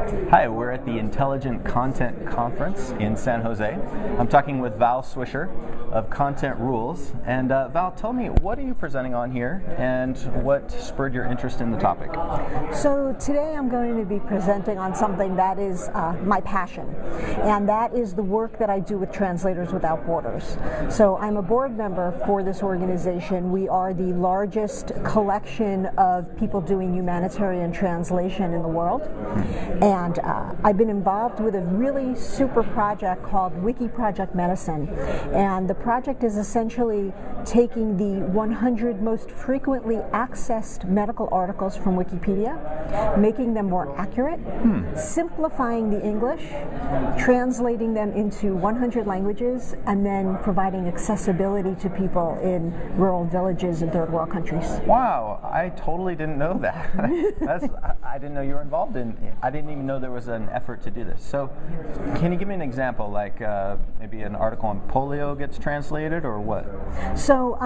Hi, we're at the Intelligent Content Conference in San Jose. I'm talking with Val Swisher of Content Rules. And Val, tell me, what are you presenting on here and what spurred your interest in the topic? So today I'm going to be presenting on something that is my passion, and that is the work that I do with Translators Without Borders. So I'm a board member for this organization. We are the largest collection of people doing humanitarian translation in the world. And I've been involved with a really super project called Wiki Project Medicine. And the project is essentially taking the 100 most frequently accessed medical articles from Wikipedia, making them more accurate, simplifying the English, translating them into 100 languages, and then providing accessibility to people in rural villages in third world countries. Wow, I totally didn't know that. I didn't know you were involved in it. I didn't even know there was an effort to do this. So can you give me an example, like maybe an article on polio gets translated or what? So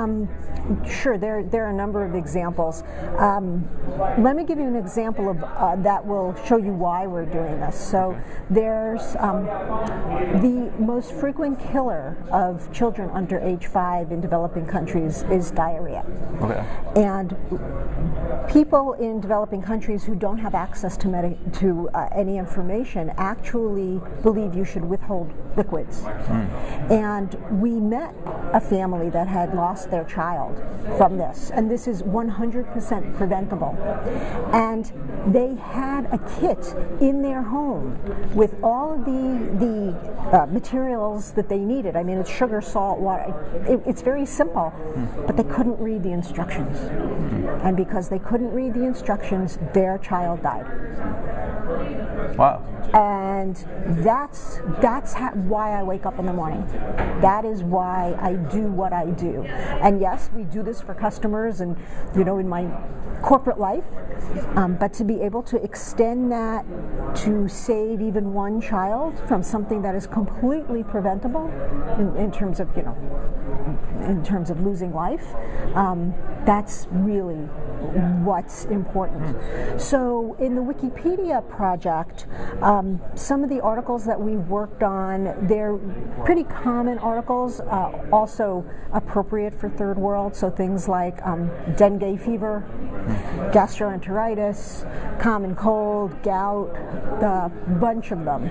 sure, there are a number of examples. Let me give you an example of that will show you why we're doing this. So there's the most frequent killer of children under age 5 in developing countries is diarrhea. Okay. And people in developing countries who don't have access to any information actually believe you should withhold liquids. And we met a family that had lost their child from this, and this is 100% preventable. And they had a kit in their home with all of the materials that they needed. I mean, it's sugar, salt, water. It's very simple, but they couldn't read the instructions. And because they couldn't read the instructions, their child died. Wow. And that's why I wake up in the morning. That is why I do what I do. And yes, we do this for customers and, in my corporate life, but to be able to extend that to save even one child from something that is completely preventable in terms of, in terms of losing life, that's really what's important. So in the Wikipedia project, some of the articles that we've worked on, they're pretty common articles, also appropriate for third world, so things like dengue fever, gastroenteritis, common cold, gout, a bunch of them.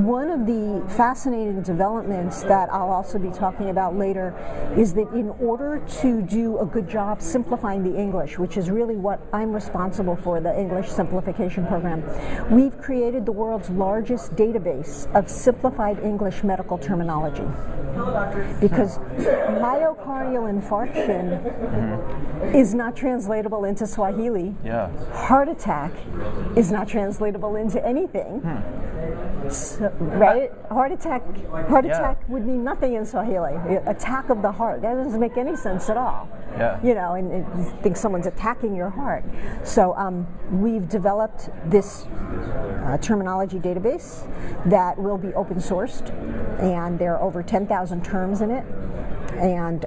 One of the fascinating developments that I'll also be talking about later is that in order to do a good job simplifying the English, which is really what I'm responsible for, the English Simplification Program, we've created the world's largest database of simplified English medical terminology. Because myocardial infarction is not translatable into Swahili. Yeah. Heart attack is not translatable into anything. So, right? Heart attack would mean nothing in Swahili. Attack of the heart. That doesn't make any sense at all. Yeah. And you think someone's attacking your heart. So we've developed this terminology database that will be open sourced, and there are over 10,000 terms in it. And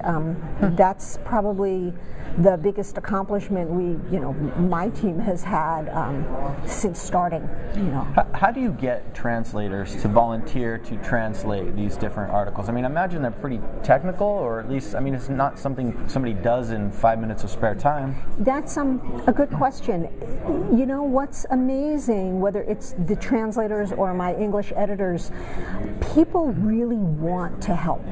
that's probably the biggest accomplishment my team has had since starting. How do you get translators to volunteer to translate these different articles? I mean, I imagine they're pretty technical, or at least, it's not something somebody does in 5 minutes of spare time. That's a good question. What's amazing, whether it's the translators or my English editors, people really want to help.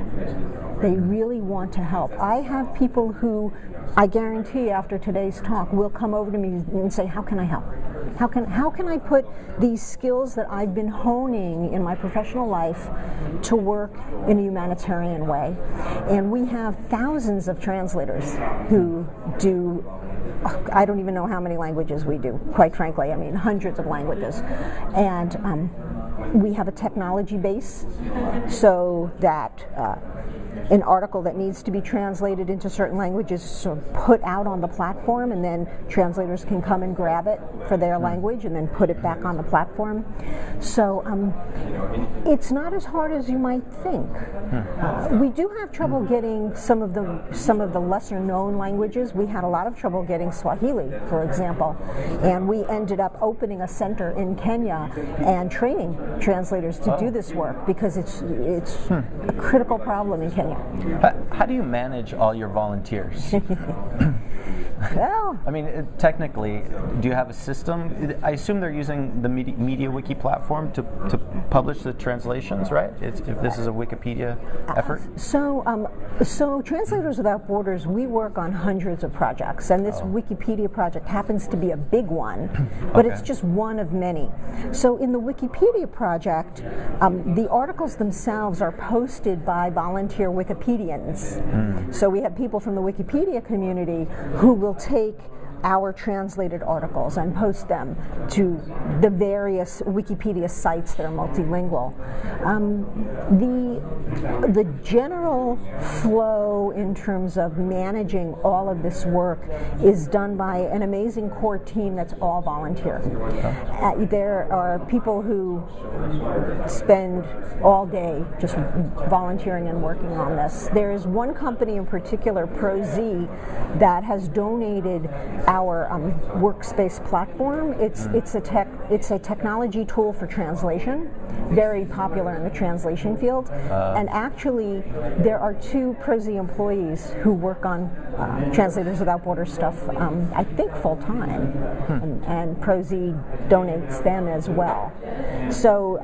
They really want to help. I have people who, I guarantee after today's talk, will come over to me and say, how can I help? How can I put these skills that I've been honing in my professional life to work in a humanitarian way? And we have thousands of translators who do, I don't even know how many languages we do, quite frankly. Hundreds of languages. And We have a technology base so that an article that needs to be translated into certain languages is sort of put out on the platform, and then translators can come and grab it for their language and then put it back on the platform. So it's not as hard as you might think. We do have trouble getting some of the lesser known languages. We had a lot of trouble getting Swahili, for example, and we ended up opening a center in Kenya and training translators to do this work because it's a critical problem in Kenya. How do you manage all your volunteers? Well, I mean, technically, do you have a system? I assume they're using the MediaWiki platform to publish the translations, right? If this is a Wikipedia effort? So Translators Without Borders, we work on hundreds of projects, and this Wikipedia project happens to be a big one, but it's just one of many. So in the Wikipedia project, the articles themselves are posted by volunteer Wikipedians. So we have people from the Wikipedia community who will take our translated articles and post them to the various Wikipedia sites that are multilingual. The general flow in terms of managing all of this work is done by an amazing core team that's all volunteer. There are people who spend all day just volunteering and working on this. There is one company in particular, ProZ, that has donated our workspace platform. It's a technology tool for translation, very popular in the translation field. And actually, there are 2 ProZ employees who work on Translators Without Borders stuff, I think full time, and ProZ donates them as well. So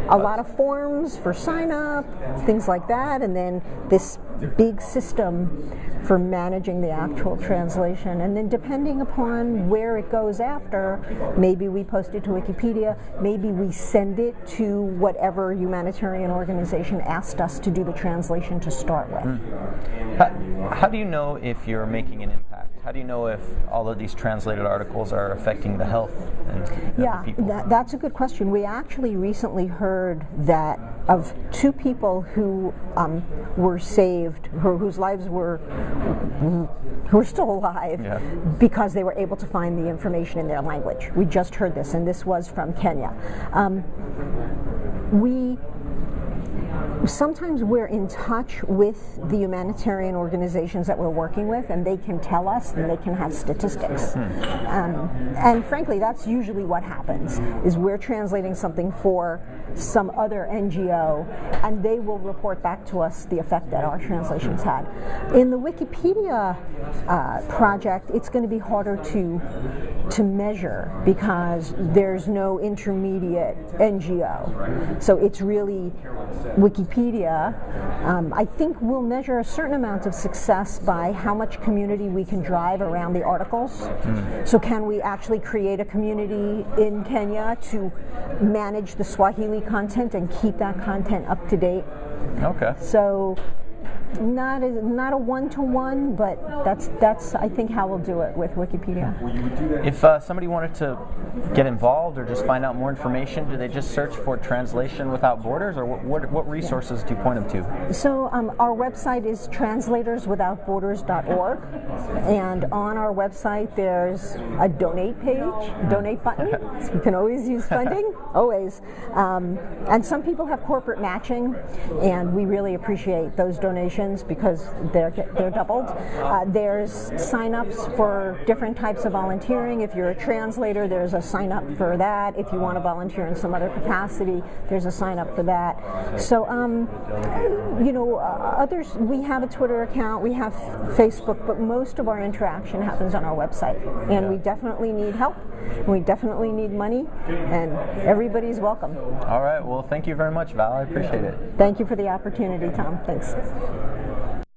a lot of forms for sign up, things like that, and then this big system for managing the actual translation. And then depending upon where it goes after, maybe we post it to Wikipedia, maybe we send it to whatever humanitarian organization asked us to do the translation to start with. How do you know if you're making an impact? How do you know if all of these translated articles are affecting the health and the people? That's a good question. We actually recently heard that of 2 people who were saved, whose lives were still alive because they were able to find the information in their language. We just heard this, and this was from Kenya. Sometimes we're in touch with the humanitarian organizations that we're working with, and they can tell us, and they can have statistics. And frankly, that's usually what happens, is we're translating something for some other NGO, and they will report back to us the effect that our translations had. In the Wikipedia project, it's going to be harder to measure because there's no intermediate NGO. So it's really Wikipedia. I think we'll measure a certain amount of success by how much community we can drive around the articles. So can we actually create a community in Kenya to manage the Swahili content and keep that content up to date? Okay. So not a one-to-one, but that's I think how we'll do it with Wikipedia. If somebody wanted to get involved or just find out more information, do they just search for Translation Without Borders, or what resources do you point them to? So our website is translatorswithoutborders.org, and on our website there's a donate page, donate button. So you can always use funding, always. And some people have corporate matching, and we really appreciate those donations because they're doubled. There's sign-ups for different types of volunteering. If you're a translator, there's a sign-up for that. If you want to volunteer in some other capacity, there's a sign-up for that. So, others, we have a Twitter account, we have Facebook, but most of our interaction happens on our website. And we definitely need help, and we definitely need money, and everybody's welcome. All right, well, thank you very much, Val. I appreciate it. Thank you for the opportunity, Tom. Thanks.